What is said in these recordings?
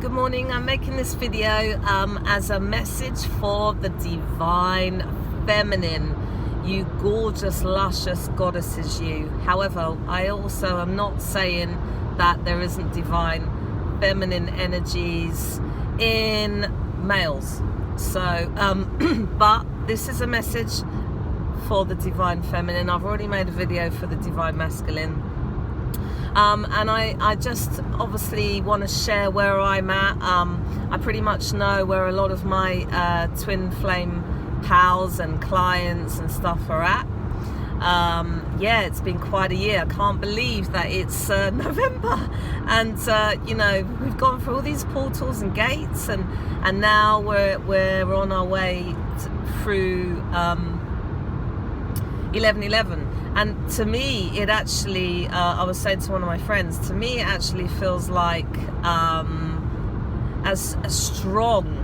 Good morning. I'm making this video as a message for the divine feminine, you gorgeous, luscious goddesses you. However, I also am not saying that there isn't divine feminine energies in males. So, but this is a message for the divine feminine. I've already made a video for the divine masculine. And I just obviously want to share where I'm at. I pretty much know where a lot of my twin flame pals and clients and stuff are at. Yeah, it's been quite a year. I can't believe that it's November, and you know, we've gone through all these portals and gates, and now we're on our way through 11/11. And to me, it actually, I was saying to one of my friends, to me it actually feels like as strong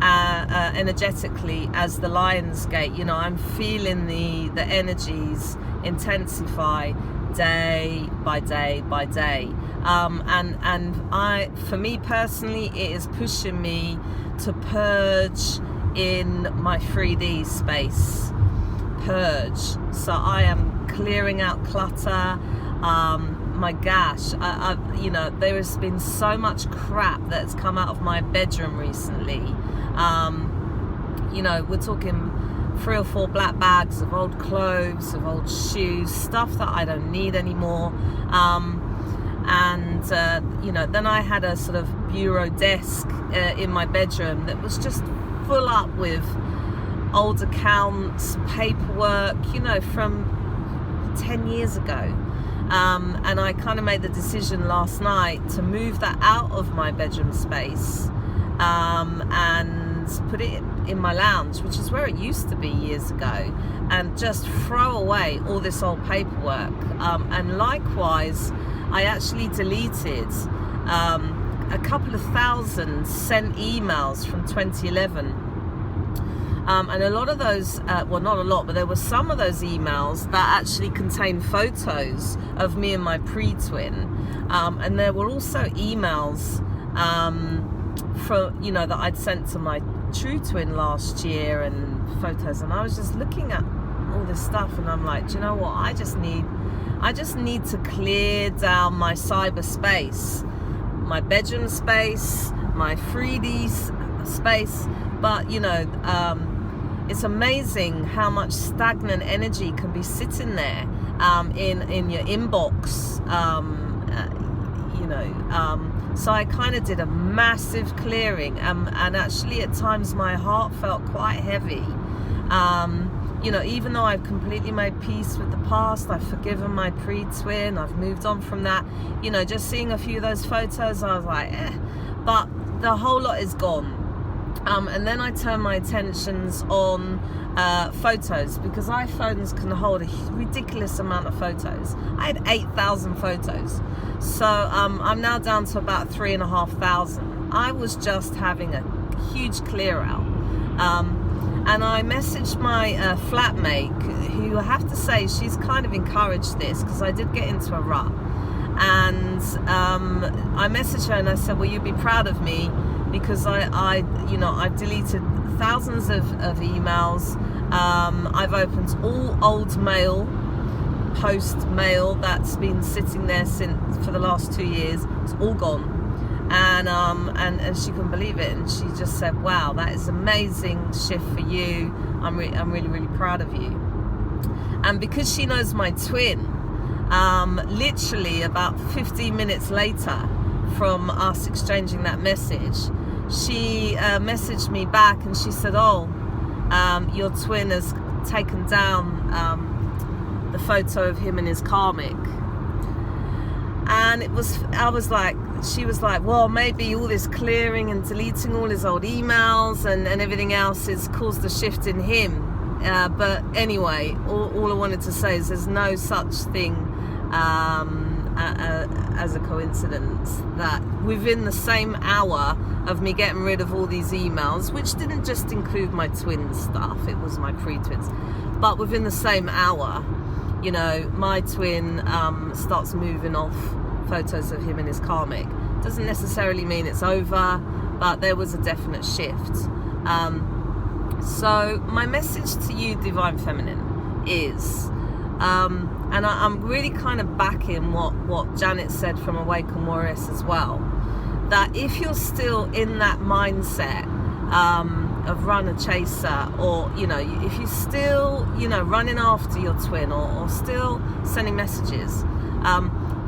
energetically as the Lion's Gate. You know, I'm feeling the energies intensify day by day by day. And for me personally, it is pushing me to purge in my 3D space. Purge. So I am clearing out clutter. My gosh, you know, there has been so much crap that's come out of my bedroom recently. You know, we're talking 3 or 4 black bags of old clothes, of old shoes, stuff that I don't need anymore. You know, then I had a sort of bureau desk in my bedroom that was just full up with old accounts, paperwork, you know, from 10 years ago. And I kind of made the decision last night to move that out of my bedroom space and put it in my lounge, which is where it used to be years ago, and just throw away all this old paperwork. And likewise, I actually deleted a couple of thousand sent emails from 2011. And a lot of those, well, not a lot, but there were some of those emails that actually contained photos of me and my pre-twin. And there were also emails from, you know, that I'd sent to my true twin last year, and photos. And I was just looking at all this stuff, and I'm like, do you know what? I just need to clear down my cyberspace, my bedroom space, my 3D space. But you know, it's amazing how much stagnant energy can be sitting there in your inbox. You know, so I kind of did a massive clearing, and actually at times my heart felt quite heavy. You know, even though I've completely made peace with the past, I've forgiven my pre-twin, I've moved on from that. You know, just seeing a few of those photos, I was like, but the whole lot is gone. And then I turned my attentions on photos, because iPhones can hold a ridiculous amount of photos. I had 8,000 photos. So I'm now down to about 3,500. I was just having a huge clear out. And I messaged my flatmate, who I have to say, she's kind of encouraged this, because I did get into a rut. And I messaged her and I said, will you be proud of me? Because you know, I've deleted thousands of emails. I've opened all old mail, post mail that's been sitting there for the last 2 years. It's all gone. And she couldn't believe it, and she just said, wow, that is amazing shift for you. I'm really, really proud of you. And because she knows my twin, literally about 15 minutes later from us exchanging that message, she messaged me back, and she said, oh, your twin has taken down the photo of him and his karmic. And she was like, well, maybe all this clearing and deleting all his old emails and everything else has caused a shift in him. But anyway, all I wanted to say is there's no such thing as a coincidence that within the same hour of me getting rid of all these emails, which didn't just include my twin stuff, it was my pre-twins, but within the same hour, you know, my twin starts moving off photos of him and his karmic. Doesn't necessarily mean it's over, but there was a definite shift. So my message to you, Divine Feminine, is, and I'm really kind of backing what Janet said from Awaken Warriors as well, that if you're still in that mindset of runner chaser, or if you're still running after your twin, or still sending messages,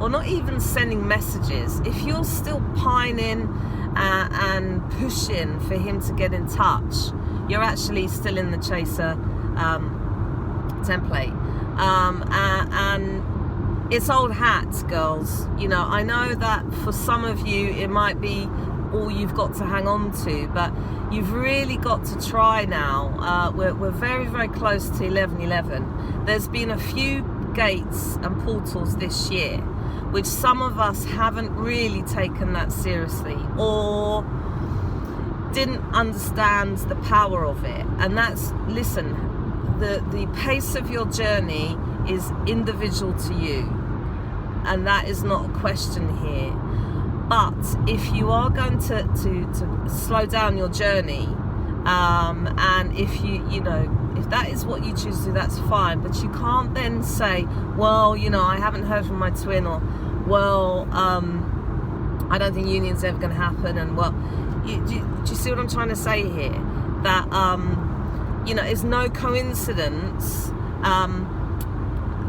or not even sending messages, if you're still pining and pushing for him to get in touch, you're actually still in the chaser template, and it's old hat, girls. I know that for some of you it might be all you've got to hang on to, but you've really got to try now. We're very, very close to 11/11. There's been a few gates and portals this year which some of us haven't really taken that seriously, or didn't understand the power of it. And that's, listen, the pace of your journey is individual to you, and that is not a question here. But if you are going to slow down your journey, and if if that is what you choose to do, that's fine. But you can't then say, well, I haven't heard from my twin, or, well, I don't think union's ever going to happen. And, well, do you see what I'm trying to say here? That, it's no coincidence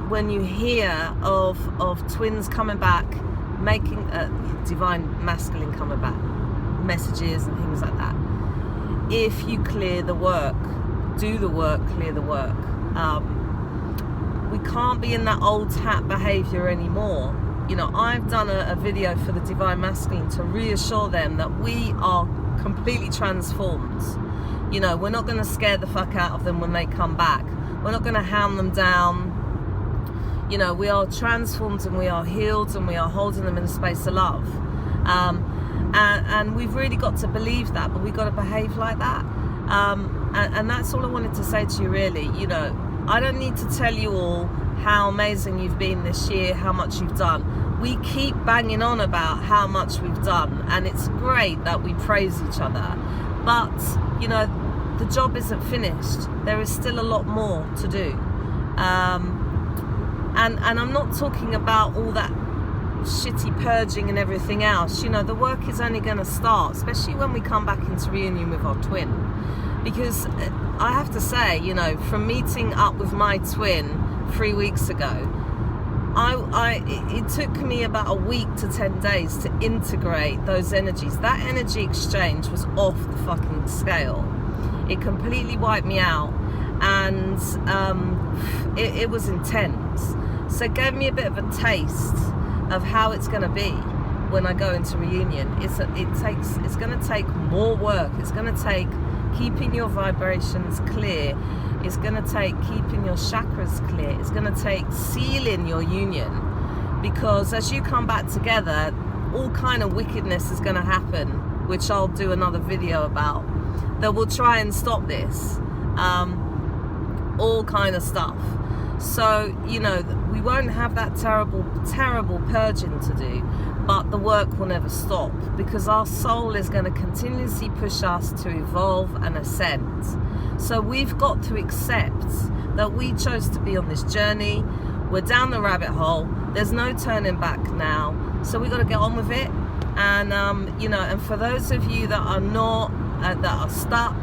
when you hear of twins coming back, making divine masculine coming back, messages and things like that. If you clear the work, do the work, clear the work. We can't be in that old hat behavior anymore. I've done a video for the divine masculine to reassure them that we are completely transformed. We're not going to scare the fuck out of them when they come back. We're not going to hound them down. We are transformed, and we are healed, and we are holding them in a space of love. And we've really got to believe that, but we've got to behave like that. And that's all I wanted to say to you, really. I don't need to tell you all how amazing you've been this year, how much you've done. We keep banging on about how much we've done, and it's great that we praise each other. But, the job isn't finished. There is still a lot more to do. And I'm not talking about all that shitty purging and everything else. The work is only going to start, especially when we come back into reunion with our twin. Because I have to say, from meeting up with my twin 3 weeks ago, it took me about a week to 10 days to integrate those energies. That energy exchange was off the fucking scale. It completely wiped me out, and it was intense. So it gave me a bit of a taste of how it's going to be when I go into reunion. It's going to take more work. It's going to take keeping your vibrations clear. It's going to take keeping your chakras clear. It's going to take sealing your union, because as you come back together, all kind of wickedness is going to happen, which I'll do another video about, that will try and stop this. All kind of stuff. So, we won't have that terrible purging to do, but the work will never stop, because our soul is going to continuously push us to evolve and ascend. So we've got to accept that we chose to be on this journey. We're down the rabbit hole. There's no turning back now. So we've got to get on with it. And, and for those of you that are not, that are stuck,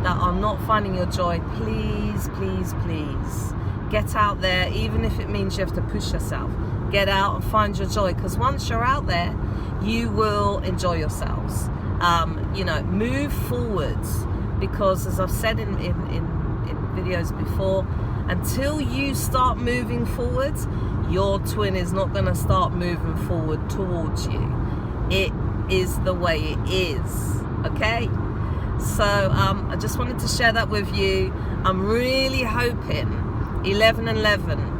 that are not finding your joy, please, please, please, get out there, even if it means you have to push yourself. Get out and find your joy, because once you're out there, you will enjoy yourselves. Move forwards, because as I've said in videos before, until you start moving forwards, your twin is not going to start moving forward towards you. It is the way it is, okay? So I just wanted to share that with you. I'm really hoping 11/11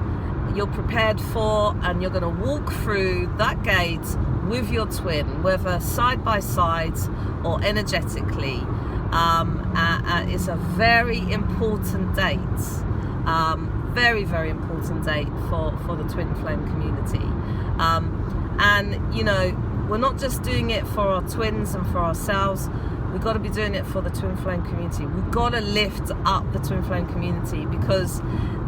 you're prepared for, and you're going to walk through that gate with your twin, whether side by side or energetically. It's a very important date, very, very important date for the twin flame community. And you know, we're not just doing it for our twins and for ourselves. We've got to be doing it for the Twin Flame community. We've got to lift up the Twin Flame community, because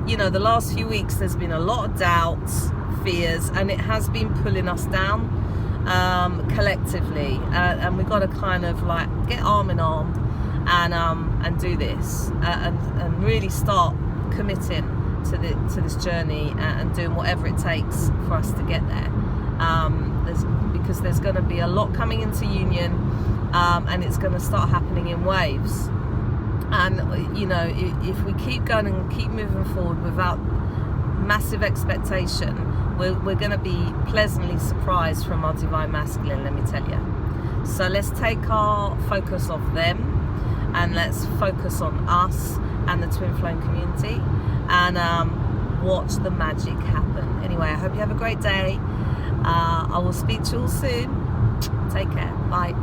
you know, the last few weeks there's been a lot of doubts, fears, and it has been pulling us down collectively, and we've got to kind of like get arm in arm and do this and really start committing to this journey and doing whatever it takes for us to get there. Because there's going to be a lot coming into union, and it's going to start happening in waves. And you know, if we keep going and keep moving forward without massive expectation, we're going to be pleasantly surprised from our divine masculine, let me tell you. So let's take our focus off them, and let's focus on us and the Twin Flame community, and watch the magic happen. Anyway, I hope you have a great day. I will speak to you all soon. Take care. Bye.